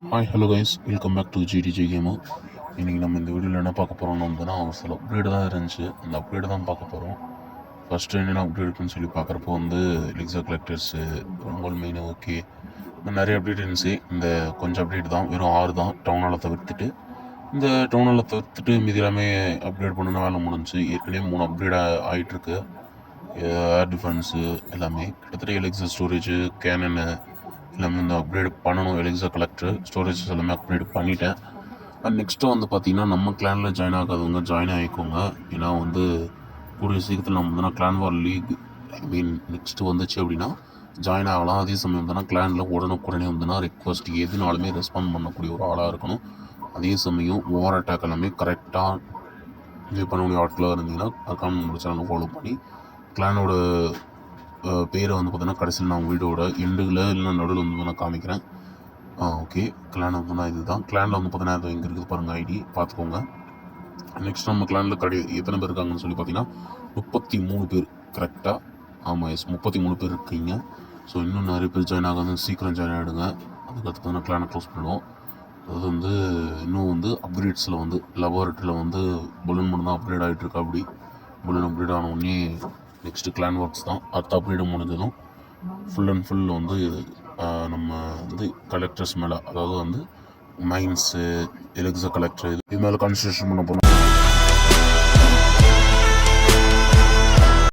Hi hello guys, welcome back to GTG gamer. இன்றைக்கி நம்ம இந்த வீடியோவில் என்ன பார்க்க போகிறோம்னு வந்துன்னா ஒரு சில அப்கிரேடு தான் இருந்துச்சு. அந்த அப்கிரேடு தான் பார்க்க போகிறோம். ஃபஸ்ட்டு என்னென்ன அப்கிரேடுன்னு சொல்லி பார்க்குறப்போ வந்து எலிக்ஸா கலெக்டர்ஸு ரொம்ப மெயின் ஓகே. நிறைய அப்டேட் இருந்துச்சு. இந்த கொஞ்சம் அப்டேட் தான், வெறும் 6 தான். டவுனால் தவிர்த்துட்டு மீதி எல்லாமே அப்கிரேட் பண்ணணும், வேலை முடிஞ்சு. ஏற்கனவே 3 அப்கிரேட் ஆகிட்டுருக்கு. ஏர் டிஃபென்ஸு எல்லாமே கிட்டத்தட்ட எலிக்ஸா ஸ்டோரேஜு கேனனு எல்லாமே இந்த அப்கிரேட் பண்ணணும். எலிக்ஸா கலெக்டர் ஸ்டோரேஜஸ் எல்லாமே அப்கிரேட் பண்ணிட்டேன். அண்ட் நெக்ஸ்ட்டு வந்து பார்த்திங்கன்னா நம்ம கிளானில் ஜாயின் ஆகாதவங்க ஜாயின் ஆகிக்கோங்க. ஏன்னா வந்து கூடிய சீக்கிரத்தில் நம்ம வந்து கிளான் வார் லீக் நெக்ஸ்ட்டு வந்துச்சு அப்படின்னா ஜாயின் ஆகலாம். அதே சமயம் வந்துன்னா கிளானில் உடனுக்குடனே வந்துன்னா ரெக்வஸ்ட் எதுனாலுமே ரெஸ்பாண்ட் பண்ணக்கூடிய ஒரு ஆளாக இருக்கணும். அதே சமயம் ஓவர் அட்டாக் எல்லாமே கரெக்டாக இது பண்ணக்கூடிய ஆட்களாக இருந்தீங்கன்னா அதுக்கான நம்மளோட சேனலை ஃபாலோ பண்ணி கிளானோட பேரை வந்து பார்த்தீங்கன்னா கடைசியில் நான் வீடியோட எண்டில் இல்லைன்னா நடுவில் வந்து நான் காமிக்கிறேன். ஓகே, கிளான் வந்து நான் இதுதான். கிளானில் வந்து பார்த்தீங்கன்னா அது எங்கே இருக்குது பாருங்கள், ஐடி பார்த்துக்கோங்க. நெக்ஸ்ட் நம்ம கிளானில் எத்தனை பேர் இருக்காங்கன்னு சொல்லி பார்த்தீங்கன்னா 33 பேர் கரெக்டாக. ஆமாம், எஸ் 33 பேர் இருக்கீங்க. ஸோ இன்னும் நிறைய பேர் ஜாயின் ஆகாது, சீக்கிரம் ஜாயின் ஆகிடுங்க. அதுக்கடுத்து பார்த்தீங்கன்னா கிளானை க்ளோஸ் பண்ணுவோம். அது வந்து இன்னும் வந்து அப்கிரேட்ஸில் வந்து லெபார்ட்டரியில் வந்து பலூன் மட்டும் தான் அப்கிரேட் ஆகிட்டுருக்கா. அப்படி பலூன் அப்கிரேட் ஆன உடனே நெக்ஸ்ட்டு கிளான் ஒர்க்ஸ் தான். அடுத்த அப்கிரேடு முடிஞ்சதும் ஃபுல் அண்ட் ஃபுல் வந்து நம்ம வந்து கலெக்டர்ஸ் மேலே, அதாவது வந்து மைன்ஸு எலிக்ஸா கலெக்டர் இது மேலே கான்சன்ட்ரேஷன் பண்ண போகிறோம்.